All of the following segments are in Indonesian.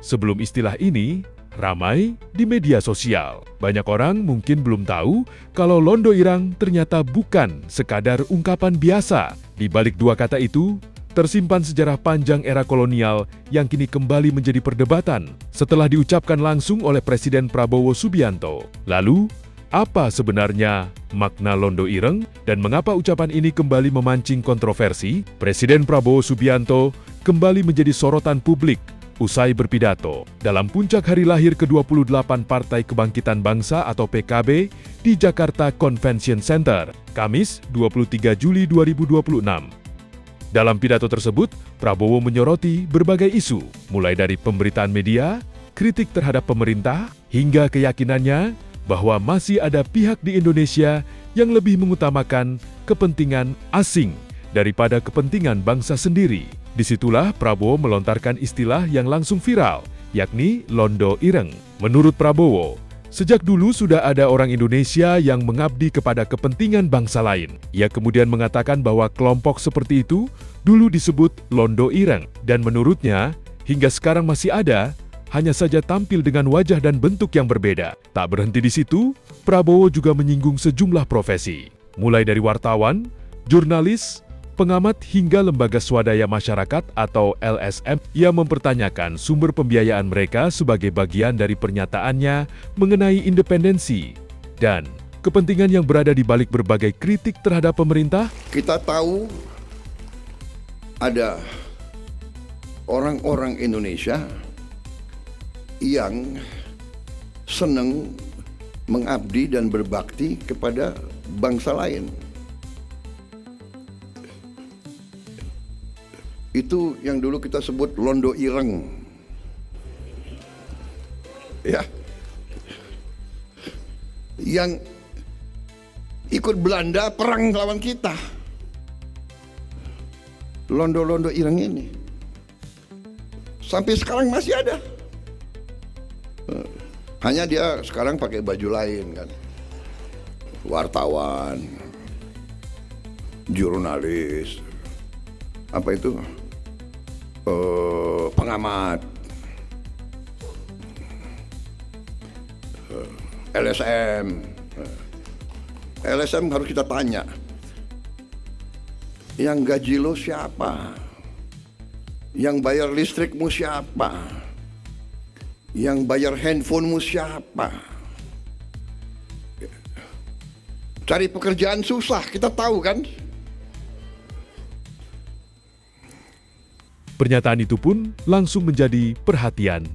Sebelum istilah ini ramai di media sosial, banyak orang mungkin belum tahu kalau Londo Irang ternyata bukan sekadar ungkapan biasa. Di balik dua kata itu, tersimpan sejarah panjang era kolonial yang kini kembali menjadi perdebatan setelah diucapkan langsung oleh Presiden Prabowo Subianto. Lalu, apa sebenarnya makna Londo Ireng dan mengapa ucapan ini kembali memancing kontroversi? Presiden Prabowo Subianto kembali menjadi sorotan publik usai berpidato dalam puncak hari lahir ke-28 Partai Kebangkitan Bangsa atau PKB di Jakarta Convention Center, Kamis 23 Juli 2026. Dalam pidato tersebut, Prabowo menyoroti berbagai isu, mulai dari pemberitaan media, kritik terhadap pemerintah, hingga keyakinannya bahwa masih ada pihak di Indonesia yang lebih mengutamakan kepentingan asing daripada kepentingan bangsa sendiri. Disitulah Prabowo melontarkan istilah yang langsung viral, yakni Londo Ireng. Menurut Prabowo, sejak dulu sudah ada orang Indonesia yang mengabdi kepada kepentingan bangsa lain. Ia kemudian mengatakan bahwa kelompok seperti itu dulu disebut Londo Ireng, dan menurutnya hingga sekarang masih ada, hanya saja tampil dengan wajah dan bentuk yang berbeda. Tak berhenti di situ, Prabowo juga menyinggung sejumlah profesi, mulai dari wartawan, jurnalis, pengamat hingga lembaga swadaya masyarakat atau LSM. Ia mempertanyakan sumber pembiayaan mereka sebagai bagian dari pernyataannya mengenai independensi dan kepentingan yang berada di balik berbagai kritik terhadap pemerintah. Kita tahu ada orang-orang Indonesia yang senang mengabdi dan berbakti kepada bangsa lain. Itu yang dulu kita sebut Londo Ireng. Ya. Yang ikut Belanda perang lawan kita. Londo-londo Ireng ini. Sampai sekarang masih ada. Hanya dia sekarang pakai baju lain kan. Wartawan, jurnalis, apa itu? Pengamat, LSM. LSM harus kita tanya, yang gaji lo siapa? Yang bayar listrikmu siapa? Yang bayar handphonemu siapa? Cari pekerjaan susah, kita tahu kan? Pernyataan itu pun langsung menjadi perhatian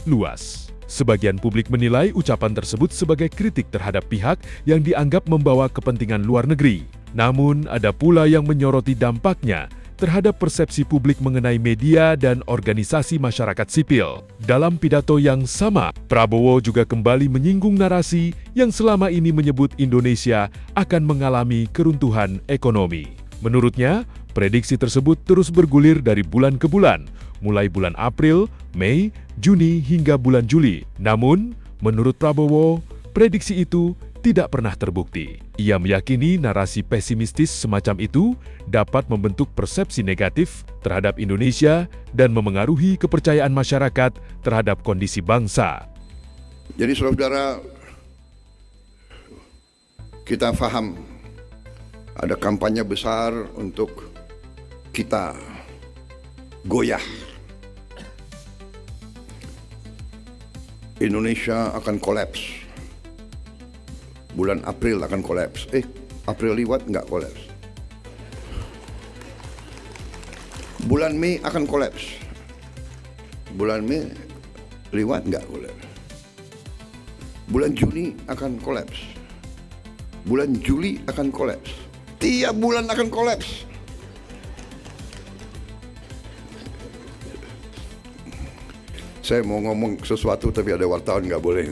luas. Sebagian publik menilai ucapan tersebut sebagai kritik terhadap pihak yang dianggap membawa kepentingan luar negeri. Namun, ada pula yang menyoroti dampaknya terhadap persepsi publik mengenai media dan organisasi masyarakat sipil. Dalam pidato yang sama, Prabowo juga kembali menyinggung narasi yang selama ini menyebut Indonesia akan mengalami keruntuhan ekonomi. Menurutnya, prediksi tersebut terus bergulir dari bulan ke bulan, mulai bulan April, Mei, Juni hingga bulan Juli. Namun, menurut Prabowo, prediksi itu tidak pernah terbukti. Ia meyakini narasi pesimistis semacam itu dapat membentuk persepsi negatif terhadap Indonesia dan memengaruhi kepercayaan masyarakat terhadap kondisi bangsa. Jadi saudara, kita paham ada kampanye besar untuk kita goyah. Indonesia akan kolaps. Bulan April akan kolaps. April liwat nggak kolaps. Bulan Mei akan kolaps. Bulan Mei liwat nggak kolaps. Bulan Juni akan kolaps. Bulan Juli akan kolaps. Tiap bulan akan kolaps. Saya mau ngomong sesuatu tapi ada wartawan nggak boleh.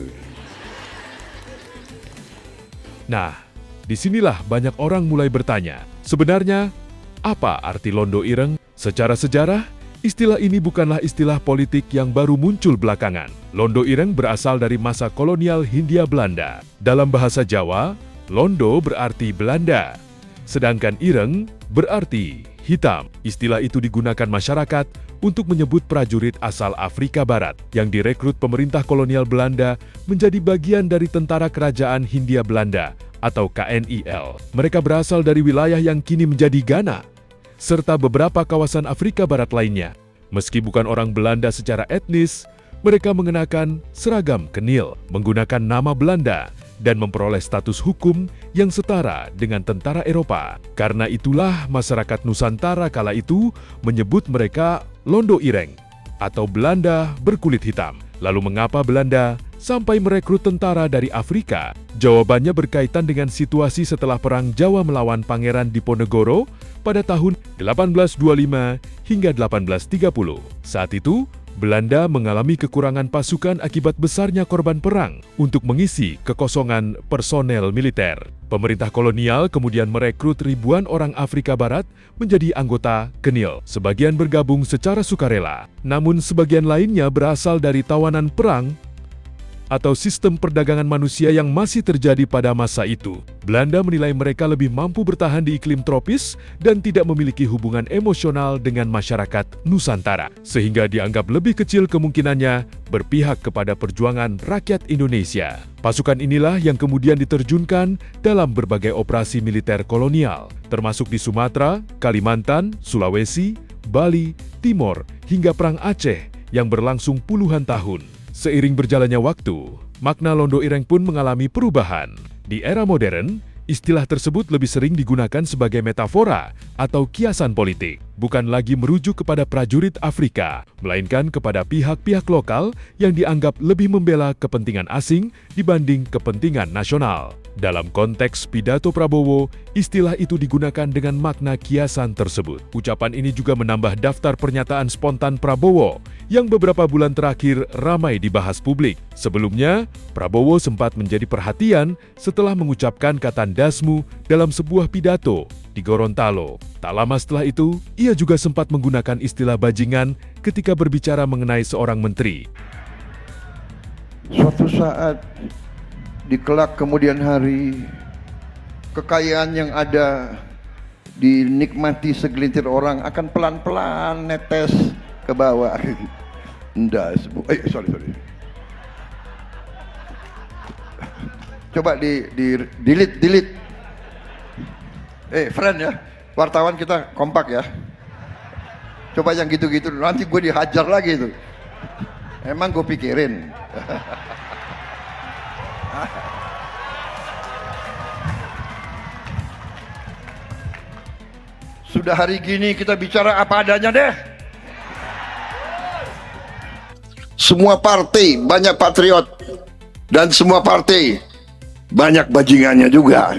Nah, disinilah banyak orang mulai bertanya, sebenarnya apa arti Londo Ireng? Secara sejarah, istilah ini bukanlah istilah politik yang baru muncul belakangan. Londo Ireng berasal dari masa kolonial Hindia Belanda. Dalam bahasa Jawa, Londo berarti Belanda, sedangkan Ireng berarti hitam. Istilah itu digunakan masyarakat untuk menyebut prajurit asal Afrika Barat yang direkrut pemerintah kolonial Belanda menjadi bagian dari Tentara Kerajaan Hindia Belanda atau KNIL. Mereka berasal dari wilayah yang kini menjadi Ghana, serta beberapa kawasan Afrika Barat lainnya. Meski bukan orang Belanda secara etnis, mereka mengenakan seragam kenil, menggunakan nama Belanda, dan memperoleh status hukum yang setara dengan tentara Eropa. Karena itulah masyarakat Nusantara kala itu menyebut mereka Londo Ireng atau Belanda berkulit hitam. Lalu mengapa Belanda sampai merekrut tentara dari Afrika? Jawabannya berkaitan dengan situasi setelah Perang Jawa melawan Pangeran Diponegoro pada tahun 1825 hingga 1830. Saat itu, Belanda mengalami kekurangan pasukan akibat besarnya korban perang untuk mengisi kekosongan personel militer. Pemerintah kolonial kemudian merekrut ribuan orang Afrika Barat menjadi anggota KNIL. Sebagian bergabung secara sukarela, namun sebagian lainnya berasal dari tawanan perang atau sistem perdagangan manusia yang masih terjadi pada masa itu. Belanda menilai mereka lebih mampu bertahan di iklim tropis dan tidak memiliki hubungan emosional dengan masyarakat Nusantara, sehingga dianggap lebih kecil kemungkinannya berpihak kepada perjuangan rakyat Indonesia. Pasukan inilah yang kemudian diterjunkan dalam berbagai operasi militer kolonial, termasuk di Sumatera, Kalimantan, Sulawesi, Bali, Timor, hingga Perang Aceh yang berlangsung puluhan tahun. Seiring berjalannya waktu, makna Londo Ireng pun mengalami perubahan. Di era modern, istilah tersebut lebih sering digunakan sebagai metafora atau kiasan politik, bukan lagi merujuk kepada prajurit Afrika, melainkan kepada pihak-pihak lokal yang dianggap lebih membela kepentingan asing dibanding kepentingan nasional. Dalam konteks pidato Prabowo, istilah itu digunakan dengan makna kiasan tersebut. Ucapan ini juga menambah daftar pernyataan spontan Prabowo yang beberapa bulan terakhir ramai dibahas publik. Sebelumnya, Prabowo sempat menjadi perhatian setelah mengucapkan kata "dasmu" dalam sebuah pidato di Gorontalo. Tak lama setelah itu, ia juga sempat menggunakan istilah bajingan ketika berbicara mengenai seorang menteri. Suatu saat di kelak kemudian hari, kekayaan yang ada dinikmati segelintir orang akan pelan-pelan netes ke bawah. Sorry. Coba di delete. Friend ya, wartawan kita kompak ya. Coba yang gitu-gitu, nanti gue dihajar lagi itu. Emang gue pikirin. Sudah hari gini kita bicara apa adanya deh. Semua partai banyak patriot dan semua partai banyak bajingannya juga.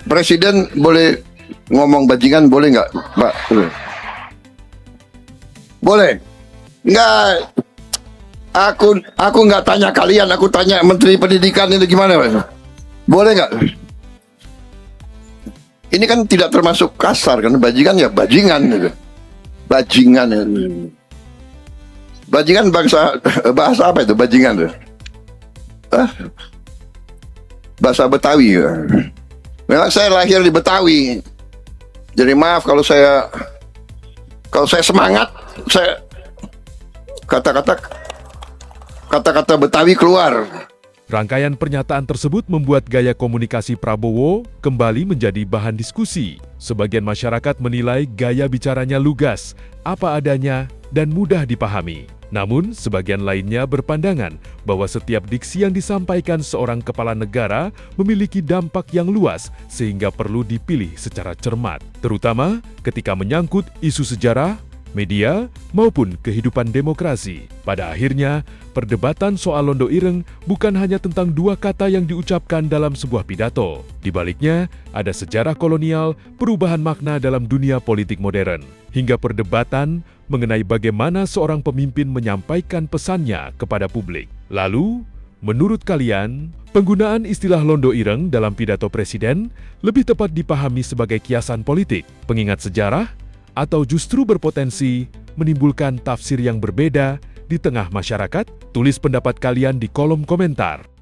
Presiden boleh ngomong bajingan, boleh nggak, Pak? Boleh? Nggak. Aku nggak tanya kalian, aku tanya Menteri Pendidikan itu gimana, Pak? Boleh nggak? Ini kan tidak termasuk kasar kan, bajingan ya bajingan gitu. Bajingan ya. Bajingan bahasa apa itu bajingan tuh? Bahasa Betawi ya. Memang saya lahir di Betawi. Jadi maaf kalau saya semangat, saya kata-kata Betawi keluar. Rangkaian pernyataan tersebut membuat gaya komunikasi Prabowo kembali menjadi bahan diskusi. Sebagian masyarakat menilai gaya bicaranya lugas, apa adanya, dan mudah dipahami. Namun, sebagian lainnya berpandangan bahwa setiap diksi yang disampaikan seorang kepala negara memiliki dampak yang luas sehingga perlu dipilih secara cermat, terutama ketika menyangkut isu sejarah, media, maupun kehidupan demokrasi. Pada akhirnya, perdebatan soal Londo Ireng bukan hanya tentang dua kata yang diucapkan dalam sebuah pidato. Di baliknya, ada sejarah kolonial, perubahan makna dalam dunia politik modern, hingga perdebatan mengenai bagaimana seorang pemimpin menyampaikan pesannya kepada publik. Lalu, menurut kalian, penggunaan istilah Londo Ireng dalam pidato presiden lebih tepat dipahami sebagai kiasan politik, pengingat sejarah, atau justru berpotensi menimbulkan tafsir yang berbeda di tengah masyarakat? Tulis pendapat kalian di kolom komentar.